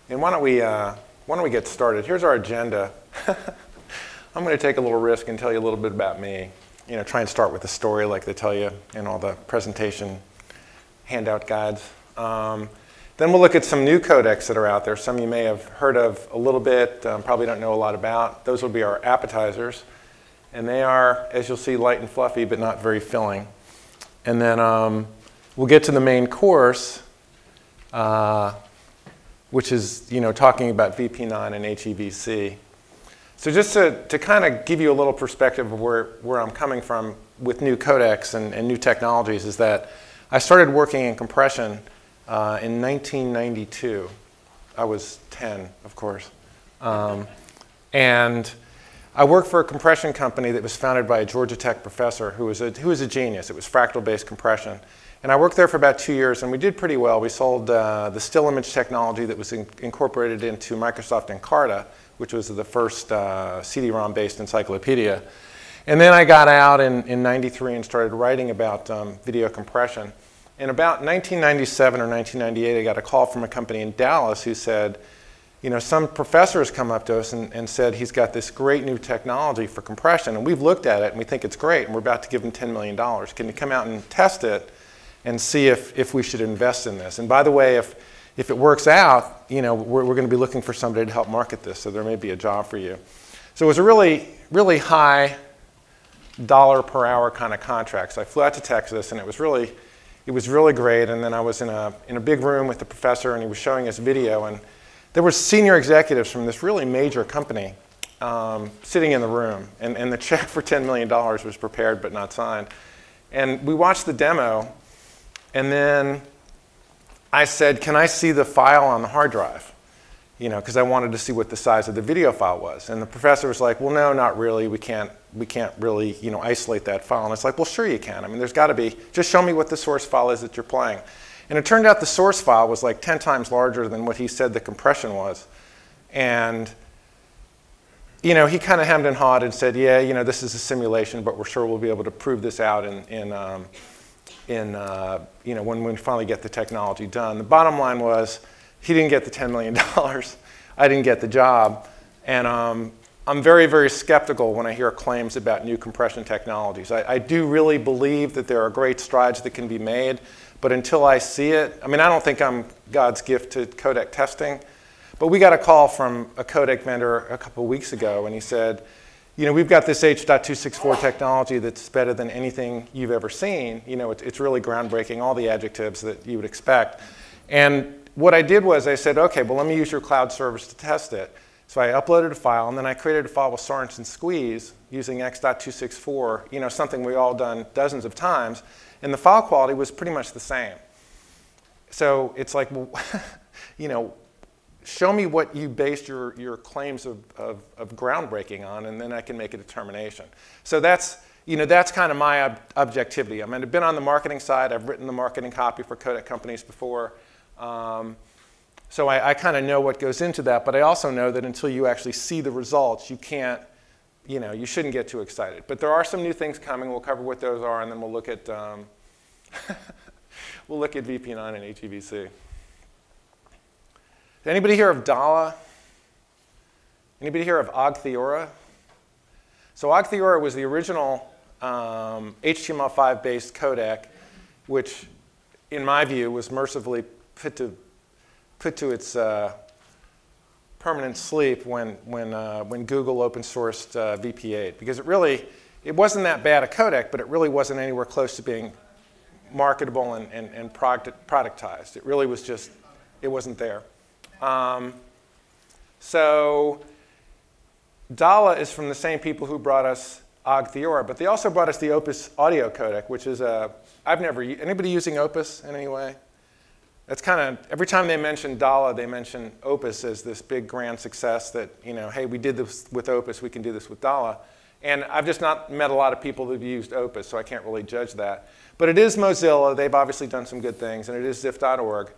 And why don't we get started? Here's our agenda. I'm going to take a little risk and tell you a little bit about me. You know, try and start with a story like they tell you in all the presentation handout guides. Then we'll look at some new codecs that are out there. Some you may have heard of a little bit, probably don't know a lot about. Those will be our appetizers. And they are, as you'll see, light and fluffy, but not very filling. And then we'll get to the main course, which is, you know, talking about VP9 and HEVC. So just to kind of give you a little perspective of where I'm coming from with new codecs and new technologies is that I started working in compression in 1992. I was 10, of course. And I worked for a compression company that was founded by a Georgia Tech professor who was a genius. It was fractal-based compression. And I worked there for about 2 years, and we did pretty well. We sold the still image technology that was incorporated into Microsoft Encarta, which was the first CD-ROM-based encyclopedia. And then I got out in 93 and started writing about video compression. In about 1997 or 1998, I got a call from a company in Dallas who said, you know, some professor has come up to us and said he's got this great new technology for compression, and we've looked at it and we think it's great, and we're about to give him $10 million. Can you come out and test it and see if we should invest in this? And by the way, if it works out, you know, we're going to be looking for somebody to help market this, so there may be a job for you. So it was a really, really high dollar per hour kind of contract. So I flew out to Texas, and it was really great. And then I was in a big room with the professor, and he was showing us video, and there were senior executives from this really major company sitting in the room, and the check for $10 million was prepared but not signed. And we watched the demo, and then I said, can I see the file on the hard drive? You know, because I wanted to see what the size of the video file was. And the professor was like, well, no, not really. We can't really, you know, isolate that file. And it's like, well, sure you can. I mean, there's got to be. Just show me what the source file is that you're playing. And it turned out the source file was like 10 times larger than what he said the compression was. And, you know, he kind of hemmed and hawed and said, yeah, you know, this is a simulation, but we're sure we'll be able to prove this out you know, when we finally get the technology done. The bottom line was he didn't get the $10 million. I didn't get the job. And I'm very, very skeptical when I hear claims about new compression technologies. I do really believe that there are great strides that can be made. But until I see it, I mean, I don't think I'm God's gift to codec testing. But we got a call from a codec vendor a couple of weeks ago, and he said, you know, we've got this H.264 technology that's better than anything you've ever seen. You know, it's really groundbreaking, all the adjectives that you would expect. And what I did was I said, okay, well, let me use your cloud service to test it. So I uploaded a file, and then I created a file with Sorensen squeeze using X.264, you know, something we've all done dozens of times. And the file quality was pretty much the same. So it's like, well, you know, show me what you based your claims of groundbreaking on, and then I can make a determination. So that's, you know, that's kind of my objectivity. I mean, I've been on the marketing side. I've written the marketing copy for codec companies before. So I kind of know what goes into that, but I also know that until you actually see the results, you can't, you know, you shouldn't get too excited. But there are some new things coming. We'll cover what those are, and then we'll look at we'll look at VP9 and HEVC. Anybody hear of Dala? Anybody hear of Ogtheora? So Ogtheora was the original HTML5-based codec, which, in my view, was mercifully put to its permanent sleep when Google open sourced VP8, because it wasn't that bad a codec, but it really wasn't anywhere close to being marketable and productized. It really was just, it wasn't there. So Dala is from the same people who brought us Ogtheora, but they also brought us the Opus audio codec, which is anybody using Opus in any way? That's kind of, every time they mention Dala, they mention Opus as this big grand success that, you know, hey, we did this with Opus, we can do this with Dala. And I've just not met a lot of people who've used Opus, so I can't really judge that. But it is Mozilla. They've obviously done some good things, and it is zip.org.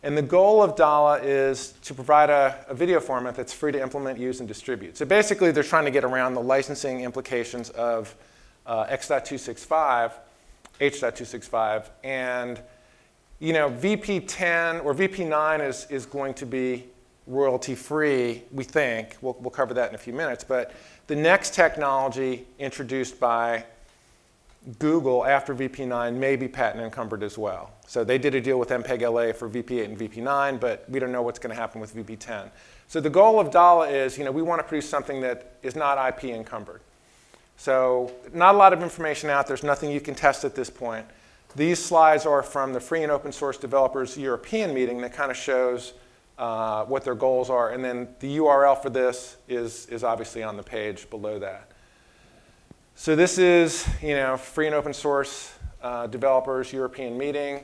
And the goal of Dala is to provide a video format that's free to implement, use, and distribute. So basically, they're trying to get around the licensing implications of X.265, H.265, and you know, VP10 or VP9 is going to be royalty-free, we think. We'll cover that in a few minutes. But the next technology introduced by Google after VP9 may be patent encumbered as well. So they did a deal with MPEG-LA for VP8 and VP9, but we don't know what's going to happen with VP10. So the goal of DALA is, we want to produce something that is not IP encumbered. So not a lot of information out. There's nothing you can test at this point. These slides are from the Free and Open Source Developers European meeting that kind of shows what their goals are. And then the URL for this is obviously on the page below that. So this is, Free and Open Source Developers European meeting.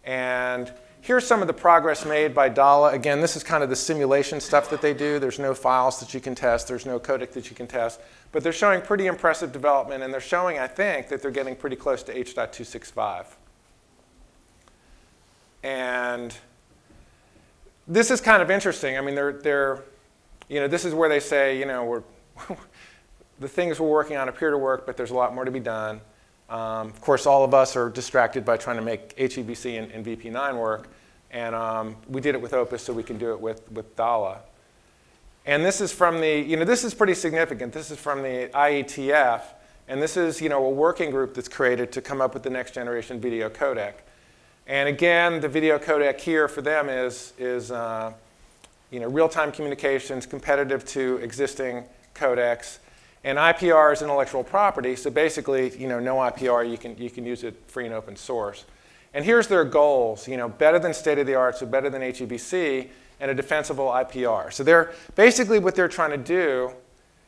And here's some of the progress made by DALA. Again, this is kind of the simulation stuff that they do. There's no files that you can test. There's no codec that you can test. But they're showing pretty impressive development. And they're showing, I think, that they're getting pretty close to H.265. And this is kind of interesting. I mean, this is where they say, the things we're working on appear to work, but there's a lot more to be done. Of course, all of us are distracted by trying to make HEVC and VP9 work. And we did it with Opus, so we can do it with DALA. And this is from the, this is pretty significant. This is from the IETF. And this is, a working group that's created to come up with the next generation video codec. And again, the video codec here for them is real-time communications, competitive to existing codecs. And IPR is intellectual property, so basically, no IPR, you can use it free and open source. And here's their goals, better than state-of-the-art, so better than HEVC, and a defensible IPR. So basically what they're trying to do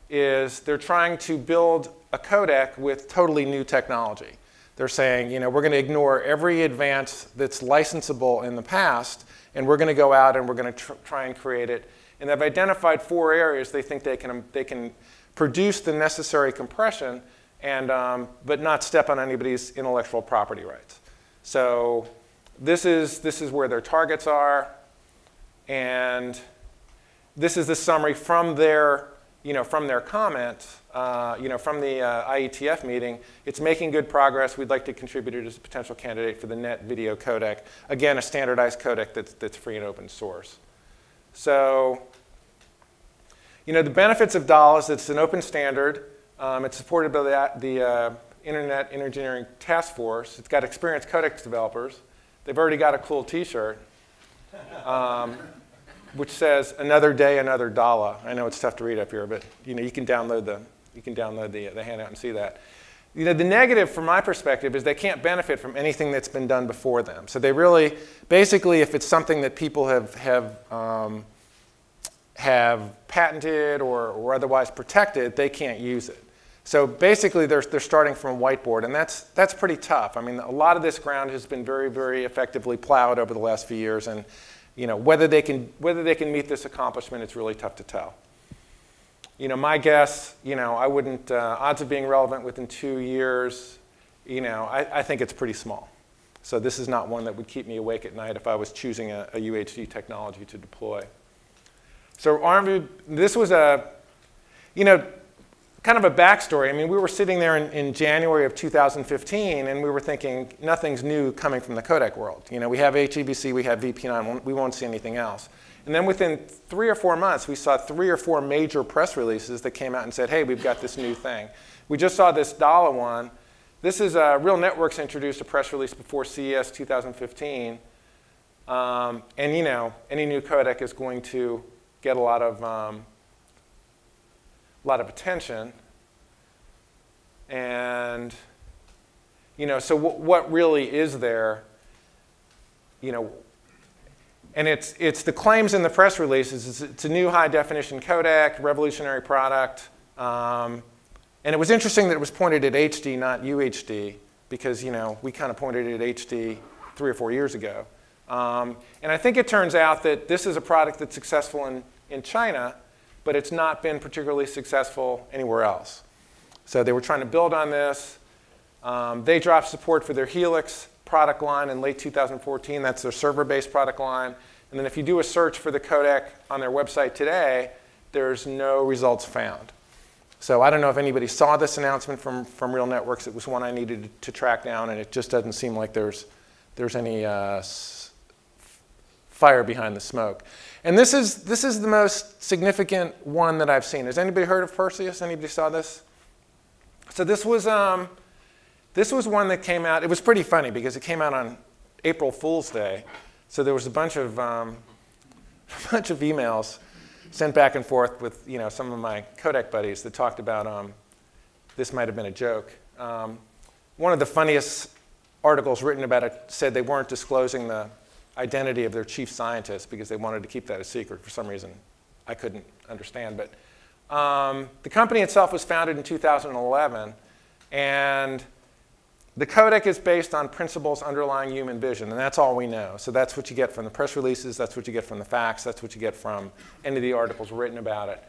is they're trying to build a codec with totally new technology. They're saying, we're going to ignore every advance that's licensable in the past, and we're going to go out and we're going to try and create it. And they've identified 4 areas they think they can produce the necessary compression, but not step on anybody's intellectual property rights. So this is where their targets are, and this is the summary from their comments, from the IETF meeting. It's making good progress. We'd like to contribute it as a potential candidate for the net video codec. Again, a standardized codec that's free and open source. So, the benefits of DALA is it's an open standard. It's supported by the Internet Engineering Task Force. It's got experienced codecs developers. They've already got a cool T-shirt, which says "Another day, another DALA." I know it's tough to read up here, but you can download the handout and see that. The negative, from my perspective, is they can't benefit from anything that's been done before them. So they really, basically, if it's something that people have patented or otherwise protected, they can't use it. So basically, they're starting from a whiteboard, and that's pretty tough. I mean, a lot of this ground has been very, very effectively plowed over the last few years, and whether they can meet this accomplishment, it's really tough to tell. My guess, I wouldn't, odds of being relevant within 2 years, I think it's pretty small. So this is not one that would keep me awake at night if I was choosing a UHD technology to deploy. So ArmView, this was kind of a backstory. I mean, we were sitting there in January of 2015, and we were thinking nothing's new coming from the codec world. We have HEVC, we have VP9, we won't see anything else. And then within 3 or 4 months, we saw 3 or 4 major press releases that came out and said, hey, we've got this new thing. We just saw this DALA one. This is Real Networks introduced a press release before CES 2015. And any new codec is going to get a lot of attention. And, so what really is there, and it's the claims in the press releases. It's a new high-definition codec, revolutionary product. And it was interesting that it was pointed at HD, not UHD, because, we kind of pointed it at HD 3 or 4 years ago. And I think it turns out that this is a product that's successful in China, but it's not been particularly successful anywhere else. So they were trying to build on this. They dropped support for their Helix product line in late 2014. That's their server-based product line. And then if you do a search for the codec on their website today, there's no results found. So I don't know if anybody saw this announcement from Real Networks. It was one I needed to track down, and it just doesn't seem like there's any fire behind the smoke. And this is the most significant one that I've seen. Has anybody heard of Perseus? Anybody saw this? So this was one that came out. It was pretty funny because it came out on April Fool's Day. So there was a bunch of emails sent back and forth with some of my codec buddies that talked about this might have been a joke. One of the funniest articles written about it said they weren't disclosing the identity of their chief scientist because they wanted to keep that a secret for some reason I couldn't understand. But the company itself was founded in 2011, and the codec is based on principles underlying human vision, and that's all we know. So that's what you get from the press releases, that's what you get from the facts, that's what you get from any of the articles written about it.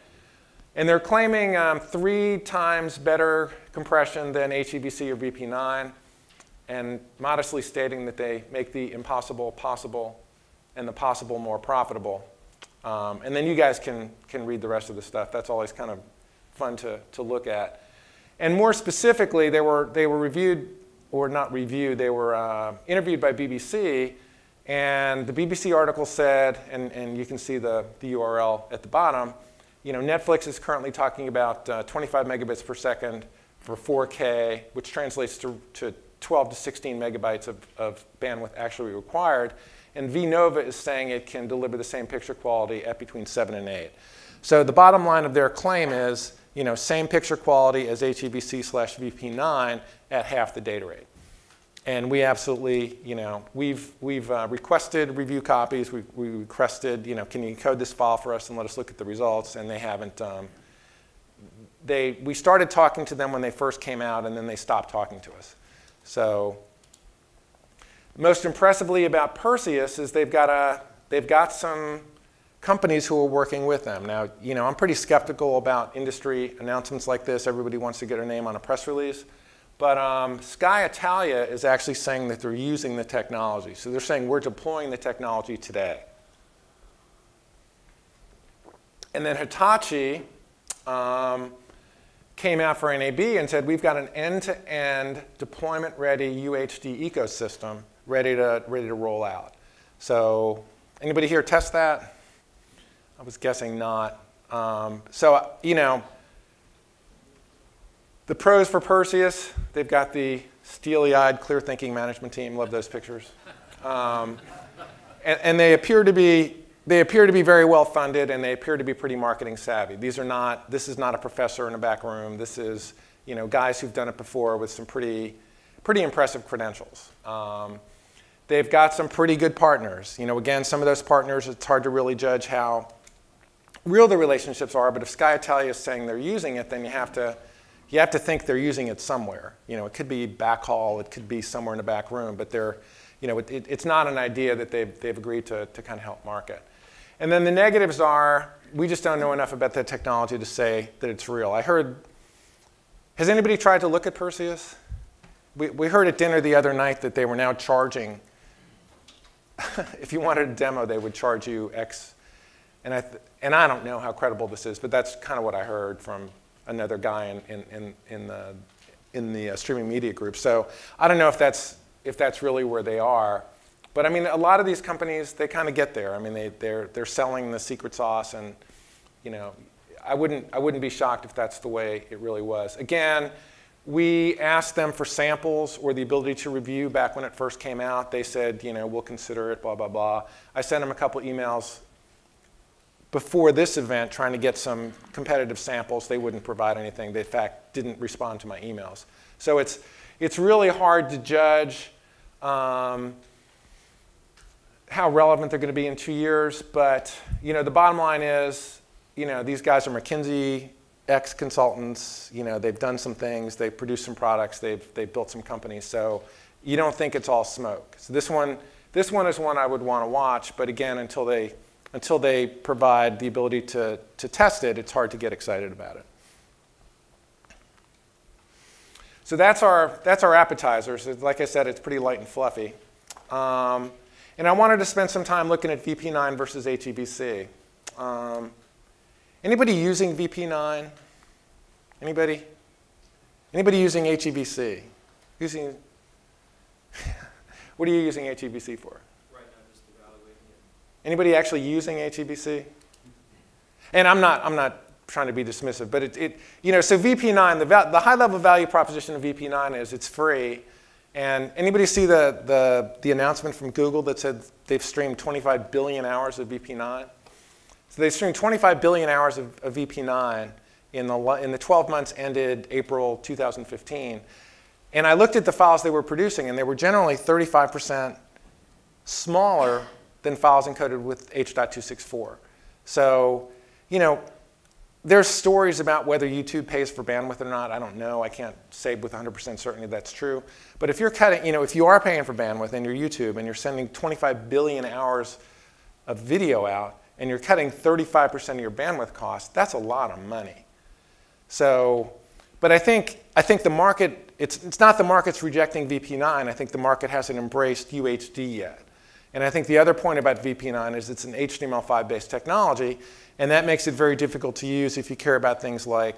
And they're claiming 3 times better compression than HEVC or VP9, and modestly stating that they make the impossible possible and the possible more profitable. And then you guys can read the rest of the stuff. That's always kind of fun to look at. And more specifically, they were reviewed, or not reviewed, they were interviewed by BBC, and the BBC article said, and you can see the URL at the bottom, Netflix is currently talking about 25 megabits per second for 4K, which translates to 12 to 16 megabytes of bandwidth actually required. And vNova is saying it can deliver the same picture quality at between 7 and 8. So the bottom line of their claim is, same picture quality as HEVC/VP9 at half the data rate. And we absolutely, we've requested review copies. We requested, can you code this file for us and let us look at the results? And they haven't. We started talking to them when they first came out, and then they stopped talking to us. So most impressively about Perseus is they've got some companies who are working with them. Now, I'm pretty skeptical about industry announcements like this. Everybody wants to get their name on a press release. But Sky Italia is actually saying that they're using the technology. So they're saying we're deploying the technology today. And then Hitachi came out for NAB and said we've got an end-to-end deployment-ready UHD ecosystem ready to roll out. So anybody here test that? I was guessing not. The pros for Perseus, they've got the steely-eyed, clear-thinking management team. Love those pictures. And they appear to be very well funded, and they appear to be pretty marketing savvy. This is not a professor in a back room. This is guys who've done it before with some pretty impressive credentials. They've got some pretty good partners. Again, some of those partners, it's hard to really judge how real the relationships are. But if Sky Italia is saying they're using it, then you have to think they're using it somewhere. It could be backhaul, it could be somewhere in the back room, but it's not an idea that they've agreed to kind of help market. And then the negatives are, we just don't know enough about the technology to say that it's real. Has anybody tried to look at Perseus? We heard at dinner the other night that they were now charging, if you wanted a demo, they would charge you X. And I don't know how credible this is, but that's kind of what I heard from another guy in the streaming media group. So I don't know if that's really where they are. But I mean, a lot of these companies, they kind of get there. I mean, they're selling the secret sauce, and I wouldn't be shocked if that's the way it really was. Again, we asked them for samples or the ability to review back when it first came out. They said, we'll consider it, blah, blah, blah. I sent them a couple emails before this event trying to get some competitive samples. They wouldn't provide anything. They, in fact, didn't respond to my emails. So it's really hard to judge how relevant they're going to be in 2 years. But the bottom line is, these guys are McKinsey ex-consultants. They've done some things. They've produced some products. They've built some companies. So you don't think it's all smoke. So this one is one I would want to watch. But again, until they provide the ability to test it, it's hard to get excited about it. So that's our appetizers. Like I said, it's pretty light and fluffy. And I wanted to spend some time looking at VP9 versus HEVC. Anybody using VP9? Anybody? Anybody using HEVC? What are you using HEVC for? Right now, just evaluating it. Anybody actually using HEVC? And I'm not trying to be dismissive, but so VP9, the high-level value proposition of VP9 is it's free. And anybody see the announcement from Google that said they've streamed 25 billion hours of VP9? So they streamed 25 billion hours of VP9 in the 12 months ended April 2015. And I looked at the files they were producing, and they were generally 35% smaller than files encoded with H.264. So, there's stories about whether YouTube pays for bandwidth or not. I don't know. I can't say with 100% certainty that's true. But if you're cutting, if you are paying for bandwidth in your YouTube and you're sending 25 billion hours of video out and you're cutting 35% of your bandwidth cost, that's a lot of money. So, but I think the market, it's not the market's rejecting VP9. I think the market hasn't embraced UHD yet. And I think the other point about VP9 is it's an HTML5 based technology, and that makes it very difficult to use if you care about things like,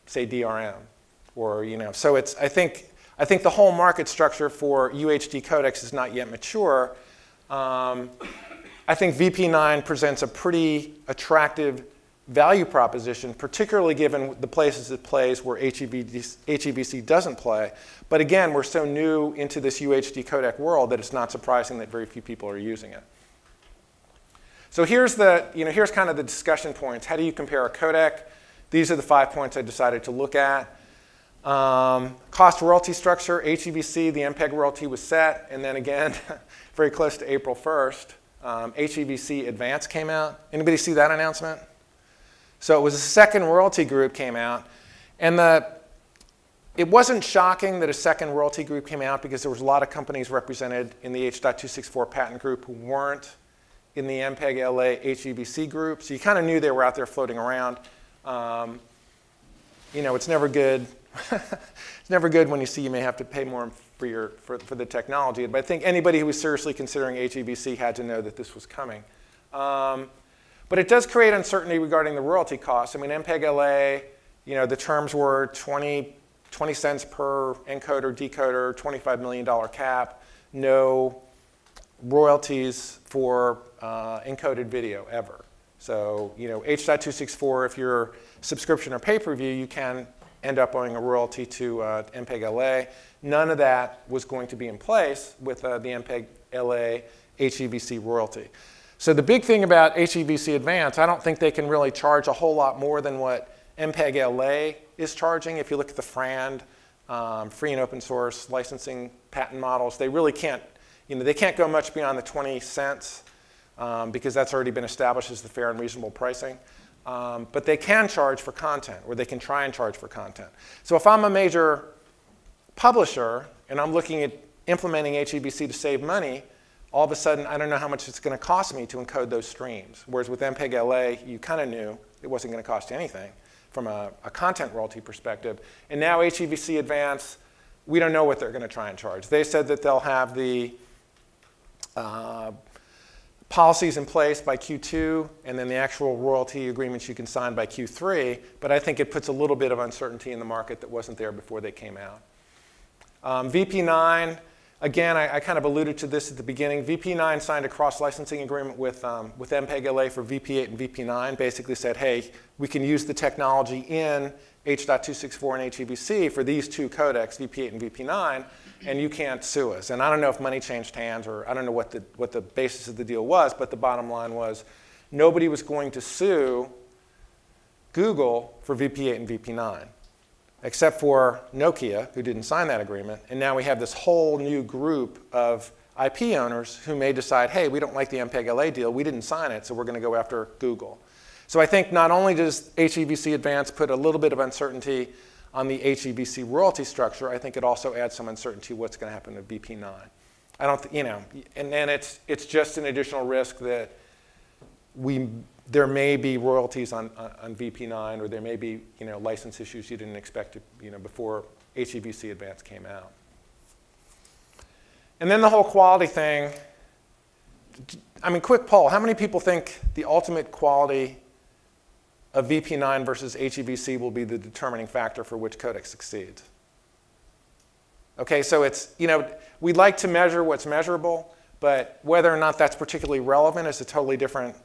say, DRM, or So I think the whole market structure for UHD codecs is not yet mature. I think VP9 presents a pretty attractive value proposition, particularly given the places it plays where HEVC doesn't play. But again, we're so new into this UHD codec world that it's not surprising that very few people are using it. So here's kind of the discussion points. How do you compare a codec? These are the 5 points I decided to look at. Cost royalty structure, HEVC, the MPEG royalty was set. And then again, very close to April 1st, HEVC Advanced came out. Anybody see that announcement? So it was a second royalty group came out. And it wasn't shocking that a second royalty group came out because there was a lot of companies represented in the H.264 patent group who weren't in the MPEG-LA HEVC group. So you kind of knew they were out there floating around. It's never good. It's never good when you see you may have to pay more for the technology. But I think anybody who was seriously considering HEVC had to know that this was coming. But it does create uncertainty regarding the royalty costs. I mean, MPEG-LA, the terms were 20 cents per encoder, decoder, $25 million cap, no royalties for encoded video ever. So, H.264, if you're subscription or pay-per-view, you can end up owing a royalty to MPEG-LA. None of that was going to be in place with the MPEG-LA HEVC royalty. So the big thing about HEVC Advanced, I don't think they can really charge a whole lot more than what MPEG-LA is charging. If you look at the FRAND, free and open source licensing patent models, they really can't, they can't go much beyond the 20 cents because that's already been established as the fair and reasonable pricing. But they can charge for content, or they can try and charge for content. So if I'm a major publisher and I'm looking at implementing HEVC to save money, all of a sudden I don't know how much it's going to cost me to encode those streams. Whereas with MPEG-LA, you kind of knew it wasn't going to cost you anything from a content royalty perspective. And now HEVC Advanced, we don't know what they're going to try and charge. They said that they'll have the policies in place by Q2, and then the actual royalty agreements you can sign by Q3. But I think it puts a little bit of uncertainty in the market that wasn't there before they came out. VP9, again, I kind of alluded to this at the beginning. VP9 signed a cross-licensing agreement with MPEG-LA for VP8 and VP9. Basically said, hey, we can use the technology in H.264 and HEVC for these two codecs, VP8 and VP9, and you can't sue us. And I don't know if money changed hands, or I don't know what the basis of the deal was, but the bottom line was nobody was going to sue Google for VP8 and VP9, except for Nokia, who didn't sign that agreement. And now we have this whole new group of IP owners who may decide, hey, we don't like the MPEG-LA deal. We didn't sign it, so we're going to go after Google. So I think not only does HEVC Advanced put a little bit of uncertainty on the HEVC royalty structure, I think it also adds some uncertainty what's going to happen to VP9. I don't, and then it's just an additional risk that there may be royalties on VP9, or there may be license issues you didn't expect before HEVC Advanced came out. And then the whole quality thing. I mean, quick poll: how many people think the ultimate quality of VP9 versus HEVC will be the determining factor for which codec succeeds? Okay, so it's we'd like to measure what's measurable, but whether or not that's particularly relevant is a totally different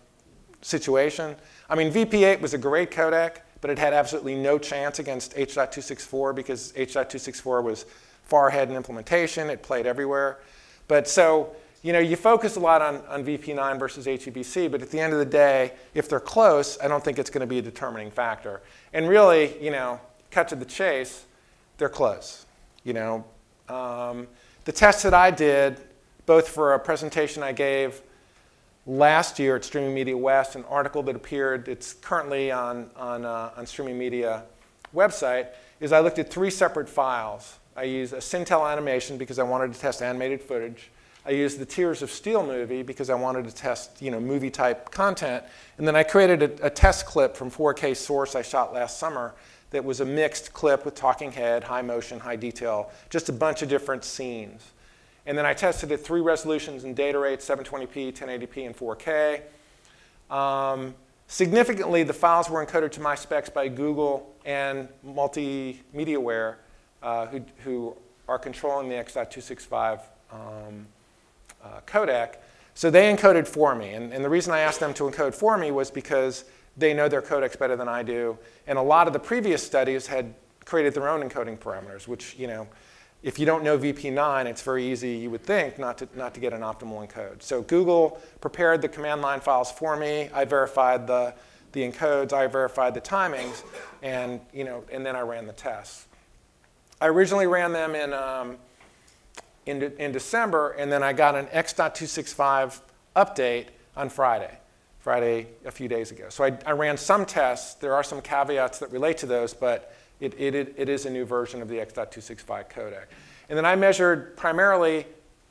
situation. I mean, VP8 was a great codec, but it had absolutely no chance against H.264 because H.264 was far ahead in implementation. It played everywhere. But so, you know, you focus a lot on VP9 versus HEVC, but at the end of the day, if they're close, I don't think it's going to be a determining factor. And really, you know, cut to the chase, they're close. You know, the tests that I did, both for a presentation I gave last year at Streaming Media West, an article that appeared, it's currently on Streaming Media website, is I looked at 3 separate files. I used a Cintel animation because I wanted to test animated footage. I used the Tears of Steel movie because I wanted to test, you know, movie-type content. And then I created a test clip from 4K source I shot last summer that was a mixed clip with talking head, high motion, high detail, just a bunch of different scenes. And then I tested at 3 resolutions and data rates, 720p, 1080p, and 4K. Significantly, the files were encoded to my specs by Google and MultimediaWare, who are controlling the X.265 codec. So they encoded for me. And the reason I asked them to encode for me was because they know their codecs better than I do. And a lot of the previous studies had created their own encoding parameters, which, you know, if you don't know VP9, it's very easy, you would think, not to get an optimal encode. So Google prepared the command line files for me. I verified the encodes. I verified the timings. And, you know, and then I ran the tests. I originally ran them in December, and then I got an X.265 update on Friday a few days ago. So I ran some tests. There are some caveats that relate to those, but it is a new version of the X.265 codec. And then I measured primarily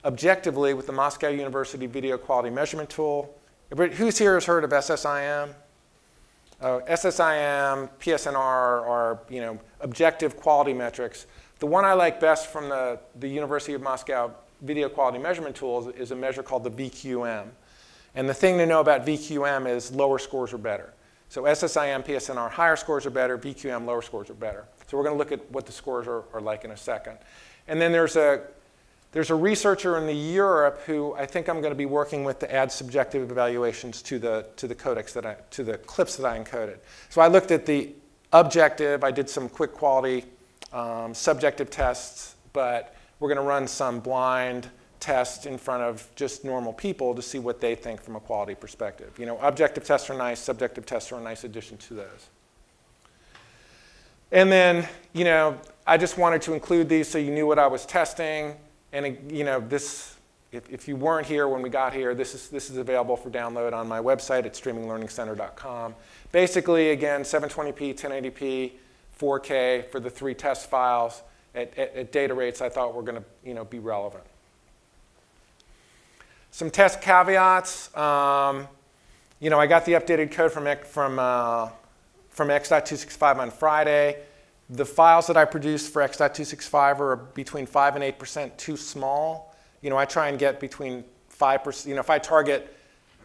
objectively with the Moscow University Video Quality Measurement Tool. Who's here has heard of SSIM? SSIM, PSNR are, you know, objective quality metrics. The one I like best from the University of Moscow Video Quality Measurement Tool is a measure called the VQM. And the thing to know about VQM is lower scores are better. So SSIM, PSNR, higher scores are better. VQM, lower scores are better. So we're going to look at what the scores are like in a second. And then there's a researcher in Europe who I think I'm going to be working with to add subjective evaluations to the codecs to the clips that I encoded. So I looked at the objective. I did some quick quality subjective tests, but we're going to run some blind tests in front of just normal people to see what they think from a quality perspective. You know, objective tests are nice, subjective tests are a nice addition to those. And then, you know, I just wanted to include these so you knew what I was testing. And, you know, this, if you weren't here when we got here, this is available for download on my website at streaminglearningcenter.com. Basically, again, 720p, 1080p, 4K for the 3 test files at data rates I thought were going to, you know, be relevant. Some test caveats. You know, I got the updated code from X.265 on Friday. The files that I produced for X.265 are between 5 and 8% too small. You know, I try and get between 5%. You know, if I target,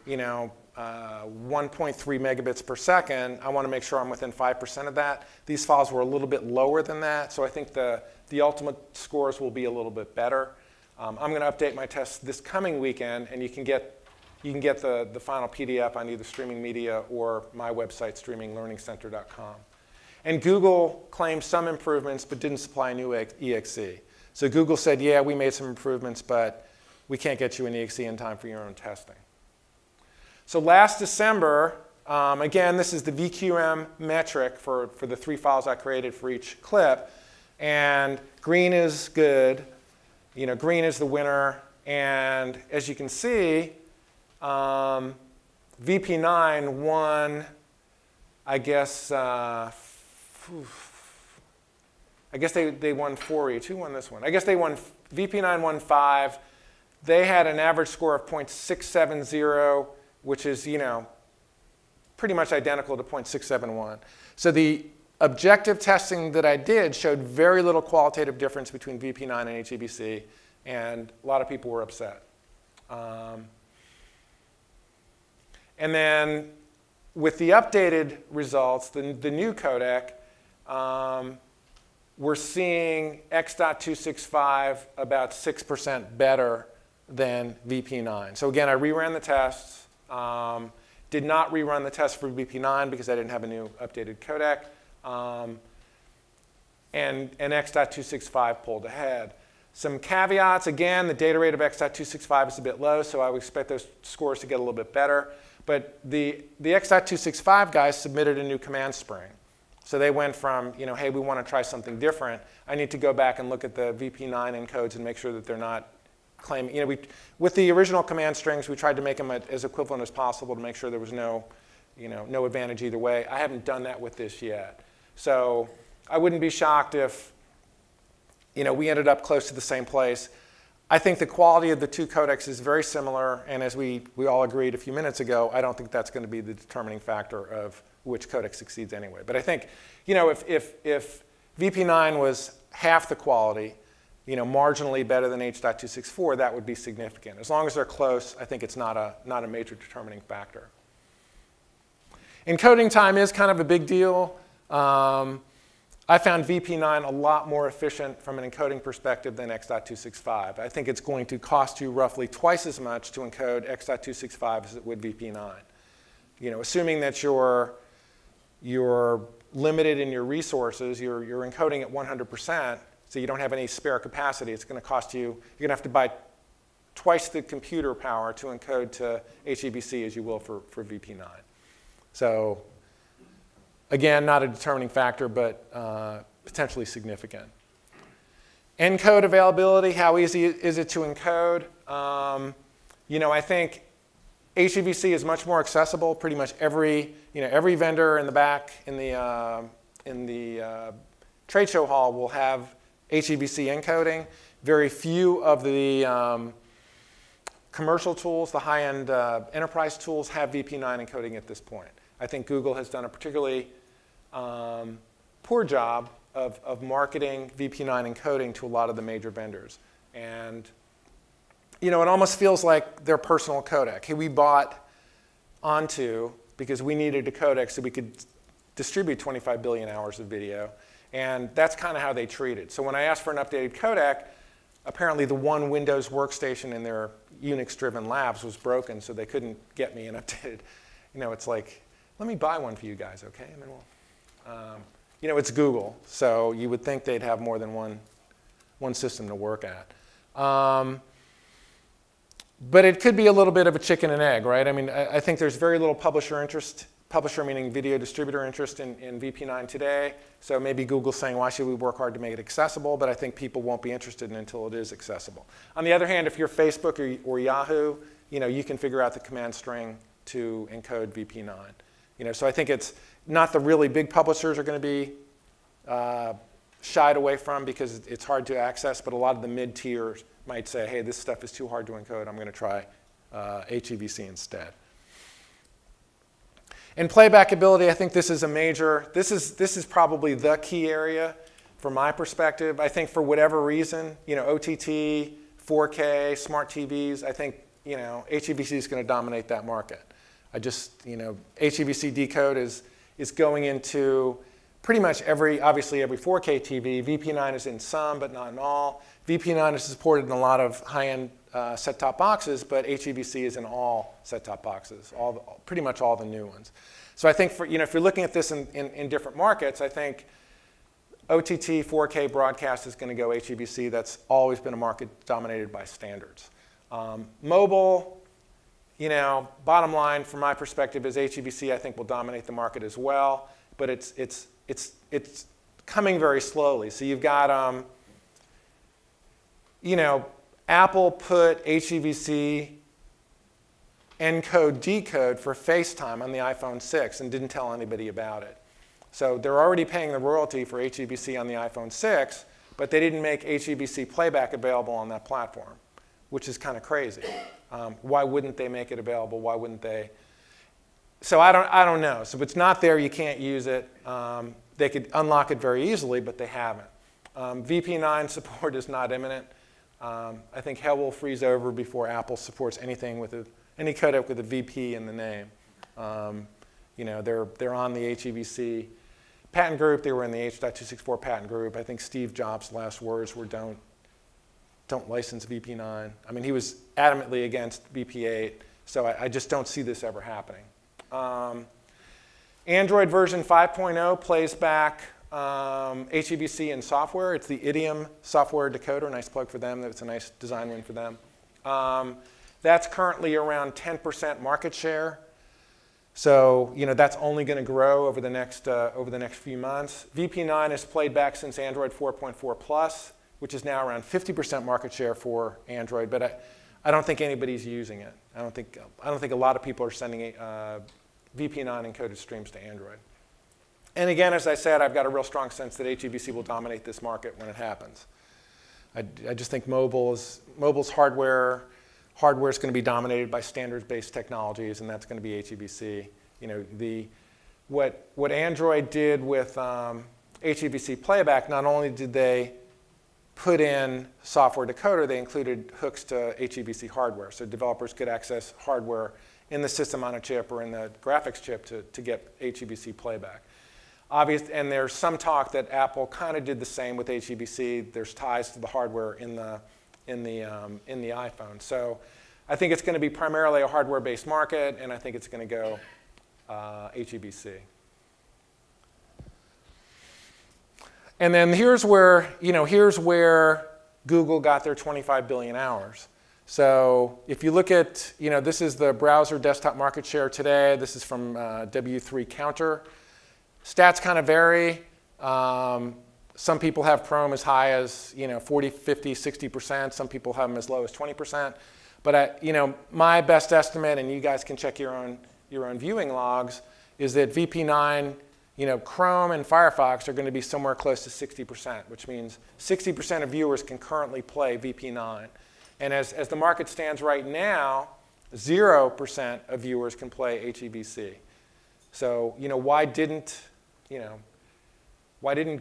you know, 1.3 megabits per second, I want to make sure I'm within 5% of that. These files were a little bit lower than that, so I think the ultimate scores will be a little bit better. I'm going to update my tests this coming weekend, and you can get the final PDF on either Streaming Media or my website, streaminglearningcenter.com. And Google claimed some improvements, but didn't supply a new EXE. So Google said, yeah, we made some improvements, but we can't get you an EXE in time for your own testing. So last December, again, this is the VQM metric for the 3 files I created for each clip. And green is good. You know, green is the winner. And as you can see, VP9 won, I guess they won 4 each. Who won this one? I guess they won, VP9 won 5. They had an average score of 0.670, which is, you know, pretty much identical to 0.671. So the objective testing that I did showed very little qualitative difference between VP9 and HEVC, and a lot of people were upset. And then with the updated results, the new codec, we're seeing X.265 about 6% better than VP9. So again, I reran the tests. Did not rerun the test for VP9 because I didn't have a new updated codec. And X.265 pulled ahead. Some caveats, again, the data rate of X.265 is a bit low, so I would expect those scores to get a little bit better. But the X.265 guys submitted a new command string. So they went from, hey, we want to try something different. I need to go back and look at the VP9 encodes and make sure that they're not claiming. With the original command strings, we tried to make them as equivalent as possible to make sure there was no advantage either way. I haven't done that with this yet. So I wouldn't be shocked if we ended up close to the same place. I think the quality of the two codecs is very similar, and as we all agreed a few minutes ago, I don't think that's going to be the determining factor of which codec succeeds anyway. But I think, if VP9 was half the quality, marginally better than H.264, that would be significant. As long as they're close, I think it's not a major determining factor. Encoding time is kind of a big deal. I found VP9 a lot more efficient from an encoding perspective than X.265. I think it's going to cost you roughly twice as much to encode X.265 as it would VP9. Assuming that you're limited in your resources, you're encoding at 100%, so you don't have any spare capacity, it's going to cost you, you're going to have to buy twice the computer power to encode to HEVC as you will for VP9. So again, not a determining factor, but potentially significant. Encode availability, how easy is it to encode? I think HEVC is much more accessible. Pretty much every vendor in the back in the trade show hall will have HEVC encoding. Very few of the commercial tools, the high-end enterprise tools, have VP9 encoding at this point. I think Google has done a particularly poor job of marketing VP9 encoding to a lot of the major vendors. And it almost feels like their personal codec. Hey, we bought Onto because we needed a codec so we could distribute 25 billion hours of video. And that's kind of how they treat it. So when I asked for an updated codec, apparently the one Windows workstation in their Unix-driven labs was broken, so they couldn't get me an updated. It's like, let me buy one for you guys, okay? And then we'll, it's Google, so you would think they'd have more than one system to work at. But it could be a little bit of a chicken and egg, right? I mean, I think there's very little publisher interest, publisher meaning video distributor interest in VP9 today. So maybe Google's saying, why should we work hard to make it accessible? But I think people won't be interested until it is accessible. On the other hand, if you're Facebook or Yahoo, you can figure out the command string to encode VP9. So I think it's not the really big publishers are going to be shied away from because it's hard to access, but a lot of the mid-tiers might say, hey, this stuff is too hard to encode. I'm going to try HEVC instead. And playback ability, I think this is a major, this is probably the key area from my perspective. I think for whatever reason, OTT, 4K, smart TVs, I think, HEVC is going to dominate that market. HEVC decode is going into pretty much obviously every 4K TV. VP9 is in some, but not in all. VP9 is supported in a lot of high-end set-top boxes, but HEVC is in all set-top boxes, pretty much all the new ones. So I think if you're looking at this in different markets, I think OTT 4K broadcast is going to go HEVC. That's always been a market dominated by standards. Mobile, bottom line from my perspective is HEVC I think will dominate the market as well, but it's coming very slowly. So you've got Apple put HEVC encode decode for FaceTime on the iPhone 6 and didn't tell anybody about it. So they're already paying the royalty for HEVC on the iPhone 6, but they didn't make HEVC playback available on that platform, which is kind of crazy. Why wouldn't they make it available? Why wouldn't they? So I don't know. So if it's not there, you can't use it. They could unlock it very easily, but they haven't. VP9 support is not imminent. I think hell will freeze over before Apple supports anything with any codec with a VP in the name. They're on the HEVC patent group. They were in the H.264 patent group. I think Steve Jobs' last words were don't don't license VP9. I mean, he was adamantly against VP8, so I just don't see this ever happening. Android version 5.0 plays back HEVC in software. It's the Idiom software decoder. Nice plug for them. It's a nice design win for them. That's currently around 10% market share. So that's only going to grow over the next few months. VP9 has played back since Android 4.4 Plus, which is now around 50% market share for Android. But I don't think anybody's using it. I don't think a lot of people are sending VP9 encoded streams to Android. And again, as I said, I've got a real strong sense that HEVC will dominate this market when it happens. I just think mobile's hardware is going to be dominated by standards-based technologies, and that's going to be HEVC. What Android did with HEVC playback, not only did they put in software decoder, they included hooks to HEVC hardware, so developers could access hardware in the system on a chip or in the graphics chip to get HEVC playback. And there's some talk that Apple kind of did the same with HEVC. There's ties to the hardware in the iPhone. So I think it's going to be primarily a hardware-based market, and I think it's going to go HEVC. And then here's where Google got their 25 billion hours. So if you look at, this is the browser desktop market share today. This is from W3 Counter. Stats kind of vary. Some people have Chrome as high as 40, 50, 60%. Some people have them as low as 20%. But my best estimate, and you guys can check your own viewing logs, is that VP9, Chrome and Firefox are going to be somewhere close to 60%, which means 60% of viewers can currently play VP9. And as the market stands right now, 0% of viewers can play HEVC. So why didn't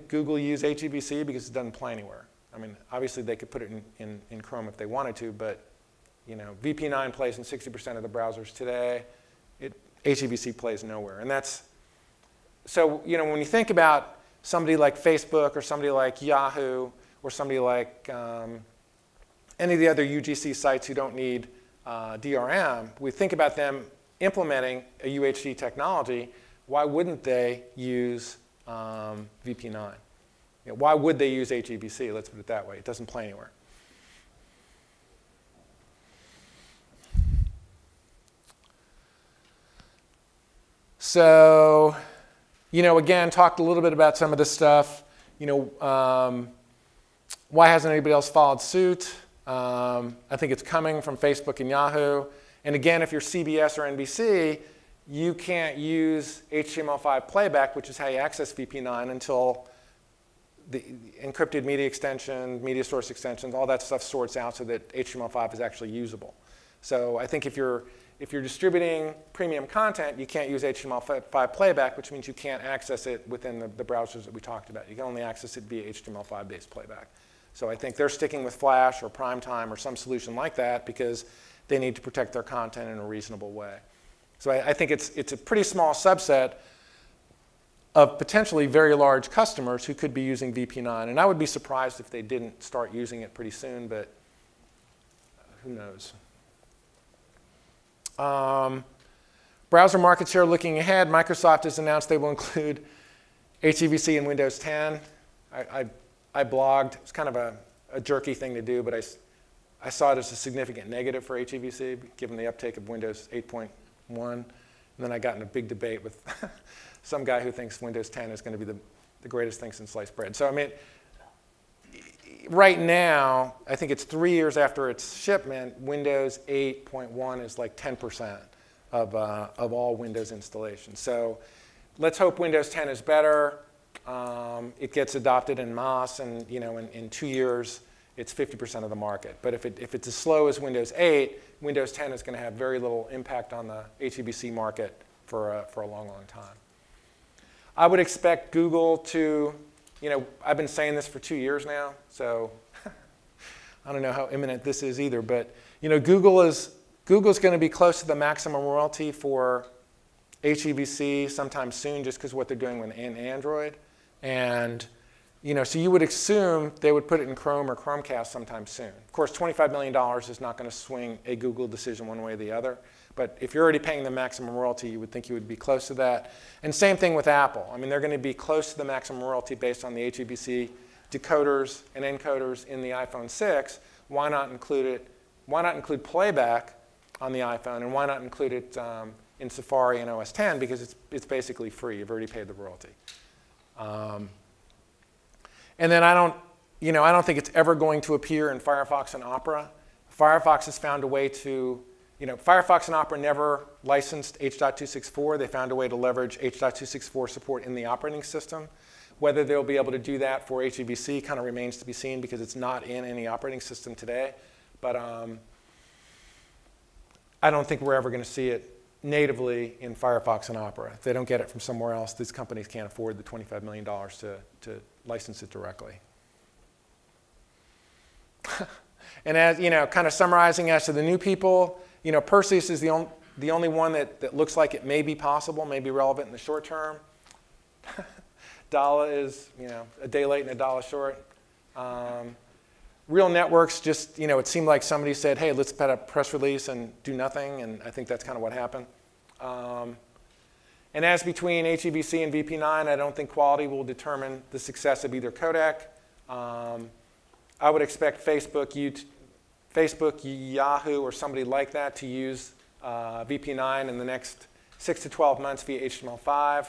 Google use HEVC? Because it doesn't play anywhere. I mean, obviously they could put it in Chrome if they wanted to, but VP9 plays in 60% of the browsers today. HEVC plays nowhere, and that's so. When you think about somebody like Facebook or somebody like Yahoo or somebody like any of the other UGC sites who don't need DRM, we think about them implementing a UHD technology. Why wouldn't they use VP9? Why would they use HEVC? Let's put it that way. It doesn't play anywhere. So, again, talked a little bit about some of this stuff. Why hasn't anybody else followed suit? I think it's coming from Facebook and Yahoo. And again, if you're CBS or NBC, you can't use HTML5 playback, which is how you access VP9, until the encrypted media extension, media source extensions, all that stuff sorts out so that HTML5 is actually usable. So I think if you're distributing premium content, you can't use HTML5 playback, which means you can't access it within the browsers that we talked about. You can only access it via HTML5-based playback. So I think they're sticking with Flash or Primetime or some solution like that because they need to protect their content in a reasonable way. So I think it's a pretty small subset of potentially very large customers who could be using VP9. And I would be surprised if they didn't start using it pretty soon, but who knows? Browser market share looking ahead, Microsoft has announced they will include HEVC in Windows 10. I blogged. It's kind of a jerky thing to do, but I saw it as a significant negative for HEVC, given the uptake of Windows 8.1. And then I got in a big debate with some guy who thinks Windows 10 is going to be the greatest thing since sliced bread. So I mean, right now, I think it's 3 years after its shipment, Windows 8.1 is like 10% of all Windows installations. So let's hope Windows 10 is better. It gets adopted en masse, and in 2 years, it's 50% of the market. But if it's as slow as Windows 8, Windows 10 is going to have very little impact on the HEVC market for a long, long time. I would expect Google to, I've been saying this for 2 years now, so I don't know how imminent this is either, but Google's going to be close to the maximum royalty for HEVC sometime soon, just because of what they're doing in Android. And So you would assume they would put it in Chrome or Chromecast sometime soon. Of course, $25 million is not going to swing a Google decision one way or the other. But if you're already paying the maximum royalty, you would think you would be close to that. And same thing with Apple. I mean, they're going to be close to the maximum royalty based on the HEVC decoders and encoders in the iPhone 6. Why not include it? Why not include playback on the iPhone? And why not include it in Safari and OS X? Because it's basically free. You've already paid the royalty. And then I don't think it's ever going to appear in Firefox and Opera. Firefox has found a way to, Firefox and Opera never licensed H.264. They found a way to leverage H.264 support in the operating system. Whether they'll be able to do that for HEVC kind of remains to be seen because it's not in any operating system today. But I don't think we're ever going to see it natively in Firefox and Opera. If they don't get it from somewhere else, these companies can't afford the $25 million to license it directly. And as kind of summarizing as to the new people, Perseus is the only one that looks like it may be possible, may be relevant in the short term. Dala is a day late and a dollar short. Real networks just, it seemed like somebody said, hey, let's put a press release and do nothing, and I think that's kind of what happened. And as between HEVC and VP9, I don't think quality will determine the success of either codec. I would expect Facebook, Yahoo, or somebody like that to use VP9 in the next 6 to 12 months via HTML5.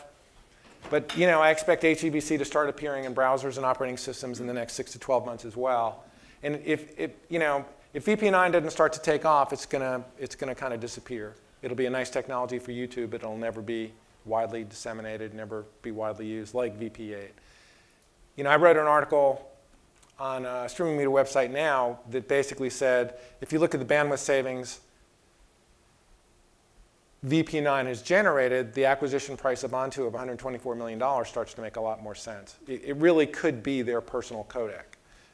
But I expect HEVC to start appearing in browsers and operating systems in the next 6 to 12 months as well. And if VP9 doesn't start to take off, it's gonna kind of disappear. It'll be a nice technology for YouTube, but it'll never be widely disseminated, never be widely used like VP8. I wrote an article on a streaming media website now that basically said, if you look at the bandwidth savings VP9 has generated, the acquisition price of Onto of $124 million starts to make a lot more sense. It really could be their personal codec.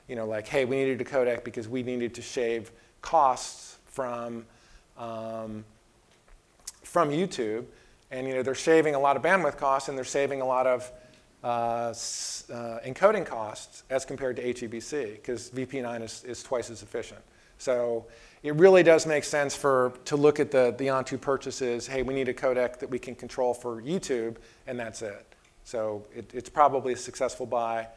Like, hey, we needed a codec because we needed to shave costs from YouTube. And they're shaving a lot of bandwidth costs, and they're saving a lot of encoding costs as compared to HEVC, because VP9 is twice as efficient. So it really does make sense to look at the Onto purchases. Hey, we need a codec that we can control for YouTube, and that's it. So it's probably a successful buy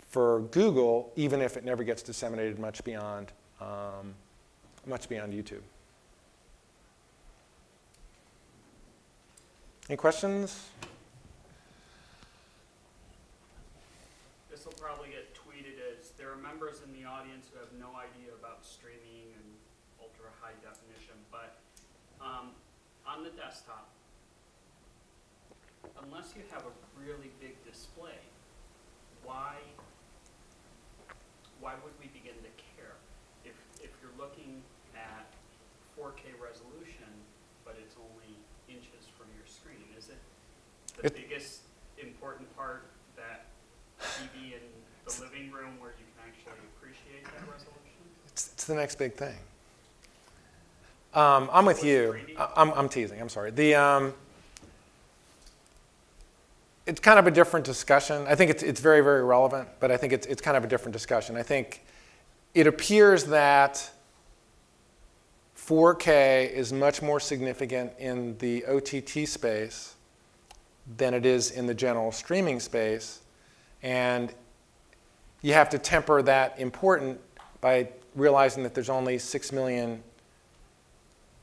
for Google, even if it never gets disseminated much beyond YouTube. Any questions? This will probably get tweeted as there are members in the audience who have no idea about streaming and ultra high definition, but on the desktop, unless you have a really big display, why would we begin to care? If you're looking at 4K resolution, but it's only inches from your screen, is it the biggest important part, that TV in the living room where you can actually appreciate that resolution? It's the next big thing. I'm with you. I'm teasing. I'm sorry. It's kind of a different discussion. I think it's very, very relevant, but I think it's kind of a different discussion. I think it appears that 4K is much more significant in the OTT space than it is in the general streaming space. And you have to temper that important by realizing that there's only 6 million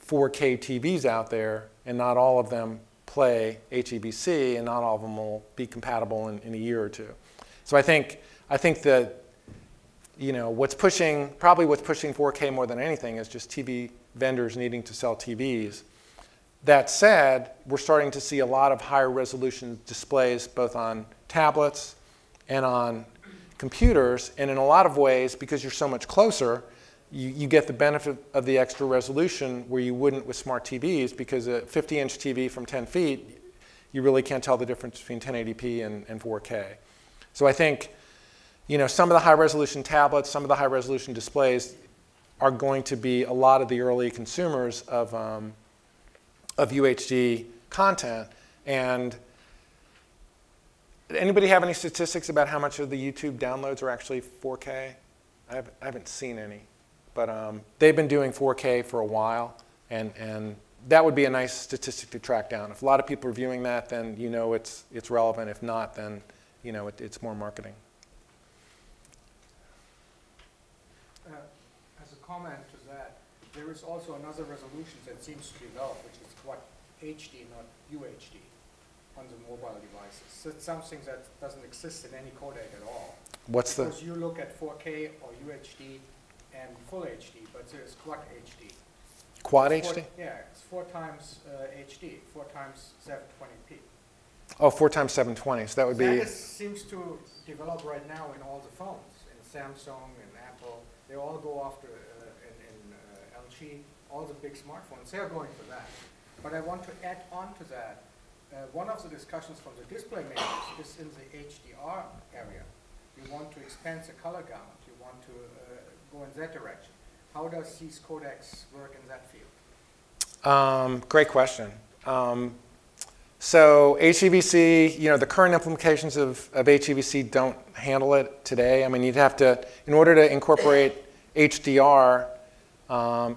4K TVs out there, and not all of them play HEVC, and not all of them will be compatible in a year or two. So I think that what's pushing 4K more than anything is just TV vendors needing to sell TVs. That said, we're starting to see a lot of higher resolution displays both on tablets and on computers, and in a lot of ways, because you're so much closer, you get the benefit of the extra resolution where you wouldn't with smart TVs, because a 50-inch TV from 10 feet, you really can't tell the difference between 1080p and 4K. So I think some of the high-resolution tablets, some of the high-resolution displays are going to be a lot of the early consumers of UHD content. And Anybody have any statistics about how much of the YouTube downloads are actually 4K? I haven't seen any. But they've been doing 4K for a while, and that would be a nice statistic to track down. If a lot of people are viewing that, then you know it's relevant. If not, then you know it's more marketing. As a comment to that, there is also another resolution that seems to develop, which is quad HD, not UHD, on the mobile devices. So it's something that doesn't exist in any codec at all. Because you look at 4K or UHD and full HD, but there's quad HD. Quad HD? Yeah, it's 4 times HD, 4 times 720p. Oh, 4 times 720. So that would be. That seems to develop right now in all the phones, in Samsung and Apple. They all go after, in LG, all the big smartphones, they're going for that. But I want to add on to that. One of the discussions from the display makers is in the HDR area. You want to expand the color gamut. You want to go in that direction. How does these codecs work in that field? Great question. So HEVC, you know, the current implications of HEVC don't handle it today. I mean, you'd have to, in order to incorporate HDR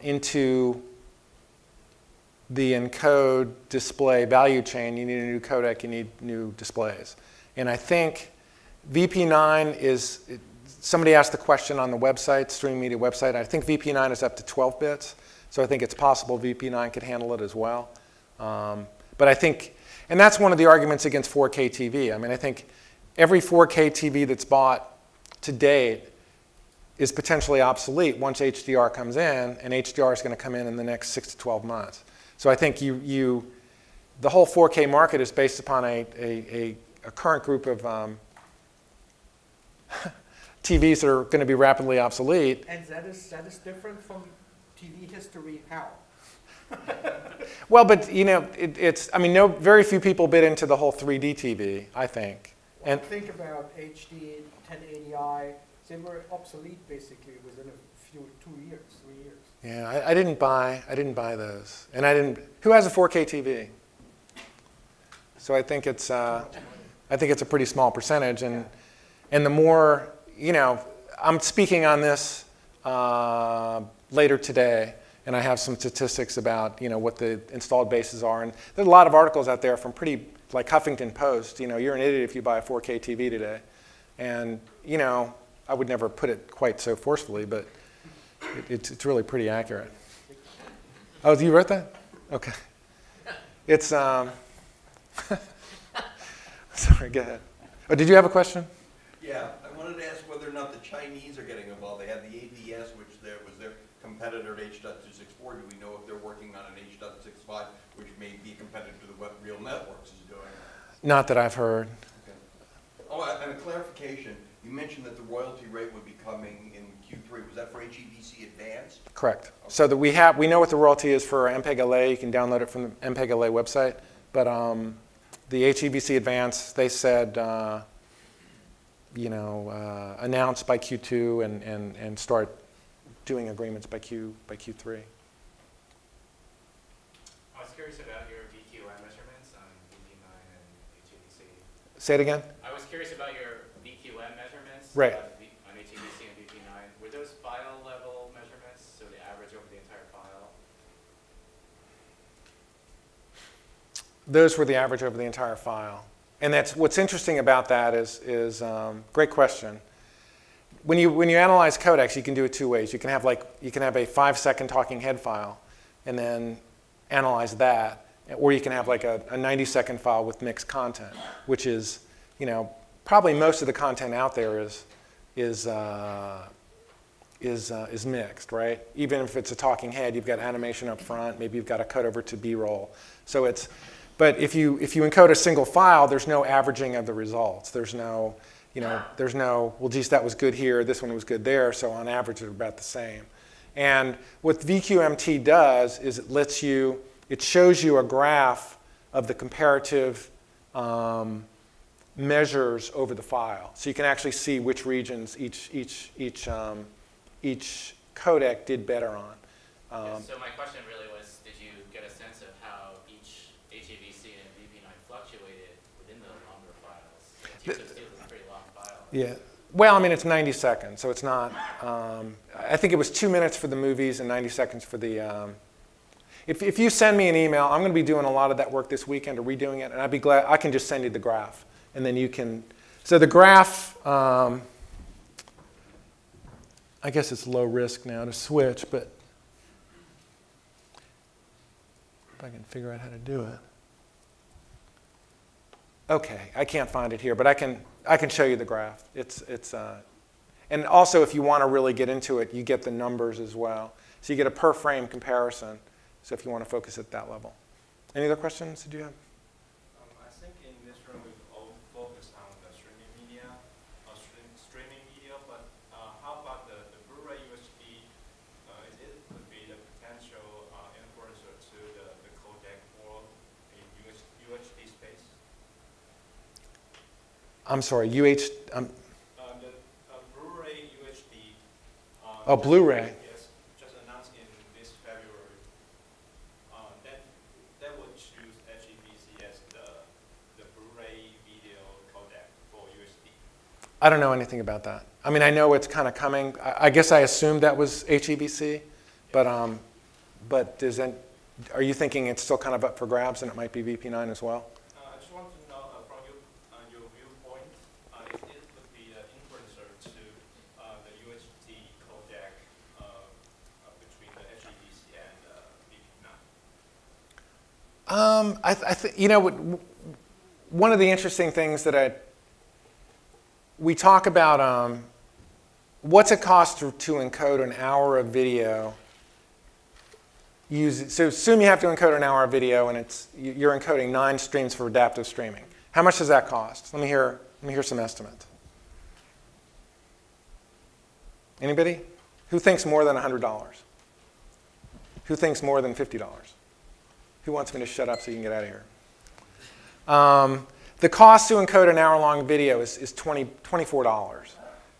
into the encode display value chain, you need a new codec, you need new displays. And I think VP9 is, somebody asked the question on the website, streaming media website, I think VP9 is up to 12 bits. So I think it's possible VP9 could handle it as well. But I think, and that's one of the arguments against 4K TV. I mean, I think every 4K TV that's bought to date is potentially obsolete once HDR comes in, and HDR is going to come in the next 6 to 12 months. So I think the whole 4K market is based upon a current group of TVs that are going to be rapidly obsolete. And that is different from TV history how? Well, but you know, I mean, very few people bid into the whole 3D TV, I think. Well, and think about HD, 1080i. They were obsolete basically within a 2 years, 3 years. Yeah, I didn't buy those, and I didn't. Who has a 4K TV? So I think it's a pretty small percentage, and the more, you know, I'm speaking on this later today, and I have some statistics about, you know, what the installed bases are, and there's a lot of articles out there from like Huffington Post. You know, you're an idiot if you buy a 4K TV today, and you know, I would never put it quite so forcefully, but it's really pretty accurate. Oh, you wrote that? Okay. It's sorry, go ahead. Oh, did you have a question? Yeah, I wanted to ask whether or not the Chinese are getting involved. They have the ABS, which was their competitor at H.264. Do we know if they're working on an H.65, which may be competitive to the what Real Networks is doing? Not that I've heard. Okay. Oh, and a clarification. You mentioned that the royalty rate would be coming in Q3. Was that for HEVC Advanced? Correct. Okay. So that we know what the royalty is for MPEG-LA. You can download it from the MPEG-LA website. But the HEVC Advanced, they said, you know, announced by Q2 and start doing agreements by Q3. I was curious about your VQM measurements on VP9 and HEVC. Say it again? I was curious about your VQM measurements right. On HEVC and VP9. Were those file level measurements, so the average over the entire file? Those were the average over the entire file. And that's what's interesting about that is great question. When you analyze codecs, you can do it two ways. You can have a 5-second talking head file, and then analyze that, or you can have like a 90-second file with mixed content, which is, you know, probably most of the content out there is mixed, right? Even if it's a talking head, you've got animation up front. Maybe you've got a cut over to B-roll. So it's, but if you encode a single file, there's no averaging of the results. There's no, you know, well, geez, that was good here. This one was good there. So on average, they're about the same. And what VQMT does is it shows you a graph of the comparative measures over the file. So you can actually see which regions each codec did better on. Yes, so my question really was, did you get a sense of how each HEVC and VP9 fluctuated within the longer files? HHD is a pretty long file. Yeah. Well, I mean, it's 90 seconds, so it's not. I think it was 2 minutes for the movies and 90 seconds for the. If you send me an email, I'm going to be doing a lot of that work this weekend or redoing it, and I'd be glad. I can just send you the graph, and then you can. So the graph, I guess it's low risk now to switch, but if I can figure out how to do it. Okay, I can't find it here, but I can show you the graph. And also if you want to really get into it, you get the numbers as well. So you get a per frame comparison. So if you want to focus at that level. Any other questions that you have? I think in this room we've all focused on the streaming media, but how about the Blu-ray UHD? It could be the potential influencer to the codec world in UHD space. I'm sorry, the Blu-ray UHD. Oh, Blu-ray. Yes, just announced in this February. That would choose HEVC as the Blu-ray video codec for UHD. I don't know anything about that. I mean, I know it's kind of coming. I guess I assumed that was HEVC, but are you thinking it's still kind of up for grabs and it might be VP9 as well? I just want to know from your viewpoint, if it could be an influencer to the UHD codec between the HEVC and VP9. I think, you know, one of the interesting things that we talk about, what's it cost to encode an hour of video? So assume you have to encode an hour of video and you're encoding 9 streams for adaptive streaming. How much does that cost? Let me hear some estimates. Anybody? Who thinks more than $100? Who thinks more than $50? Who wants me to shut up so you can get out of here? The cost to encode an hour-long video is $24.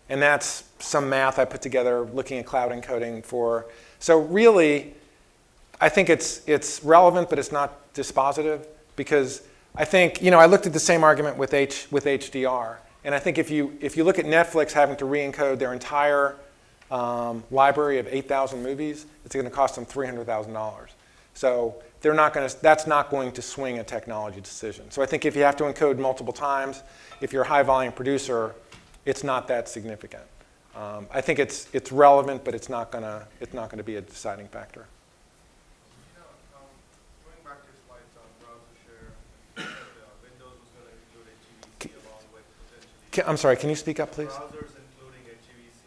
And that's some math I put together looking at cloud encoding for. So really, I think it's relevant, but it's not dispositive because I think, you know, I looked at the same argument with HDR. And I think if you look at Netflix having to re-encode their entire library of 8,000 movies, it's going to cost them $300,000. So that's not going to swing a technology decision. So I think if you have to encode multiple times, if you're a high volume producer, it's not that significant. I think it's relevant, but it's not going to be a deciding factor. You know, going back to your slides on browser share, Windows was going to include HEVC along with potentially. I'm sorry, can you speak up, please? Browsers including HEVC.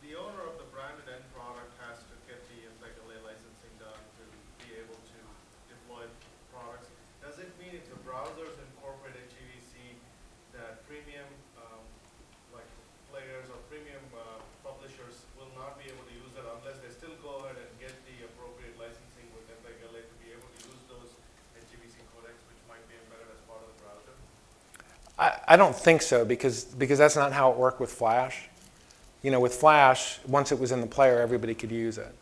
The owner of the branded end product has to get the FLA licensing done to be able to deploy products. Does it mean if the browsers incorporate HEVC that premium like players or premium publishers will not be able to use it unless they still go ahead and get the appropriate licensing with FLA to be able to use those HEVC codecs which might be embedded as part of the browser? I don't think so because that's not how it worked with Flash. You know, with Flash, once it was in the player, everybody could use it.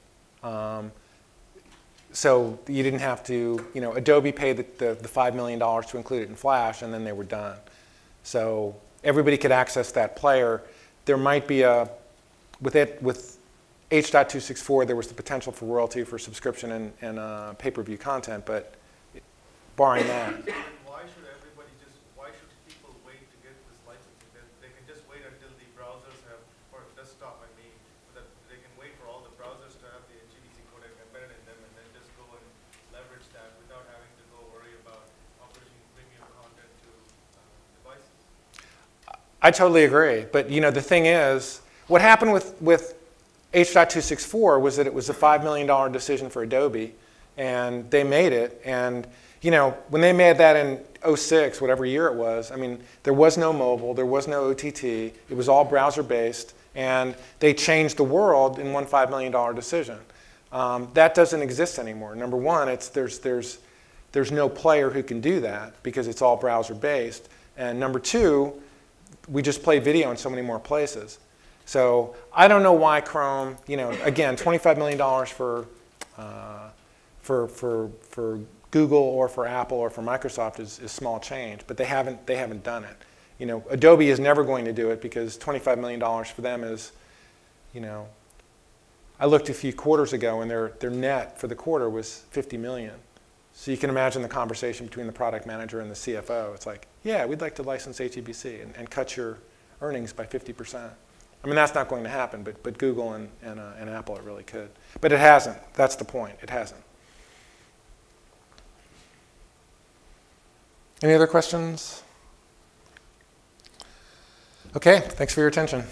So you didn't have to, you know, Adobe paid the $5 million to include it in Flash, and then they were done. So everybody could access that player. There might be with H.264, there was the potential for royalty for subscription and pay-per-view content, but barring that. Why should people wait to get this licensing? They can just wait until the browsers have, or desktop I mean, that they can wait for all the browsers to have the HEVC codec embedded in them and then just go and leverage that without having to go worry about publishing premium content to devices. I totally agree. But you know, the thing is, what happened with H.264 was that it was a $5 million decision for Adobe, and they made it. And you know, when they made that in 06, whatever year it was, I mean, there was no mobile, there was no OTT, it was all browser-based, and they changed the world in one $5 million decision. That doesn't exist anymore. Number one, there's no player who can do that because it's all browser-based. And number two, we just play video in so many more places. So I don't know why Chrome, you know, again, $25 million for Google or for Apple or for Microsoft is small change, but they haven't done it. You know, Adobe is never going to do it because $25 million for them is, you know, I looked a few quarters ago and their net for the quarter was 50 million. So you can imagine the conversation between the product manager and the CFO. It's like, yeah, we'd like to license HEVC and cut your earnings by 50%. I mean, that's not going to happen, but Google and Apple, it really could. But it hasn't. That's the point. It hasn't. Any other questions? Okay, thanks for your attention.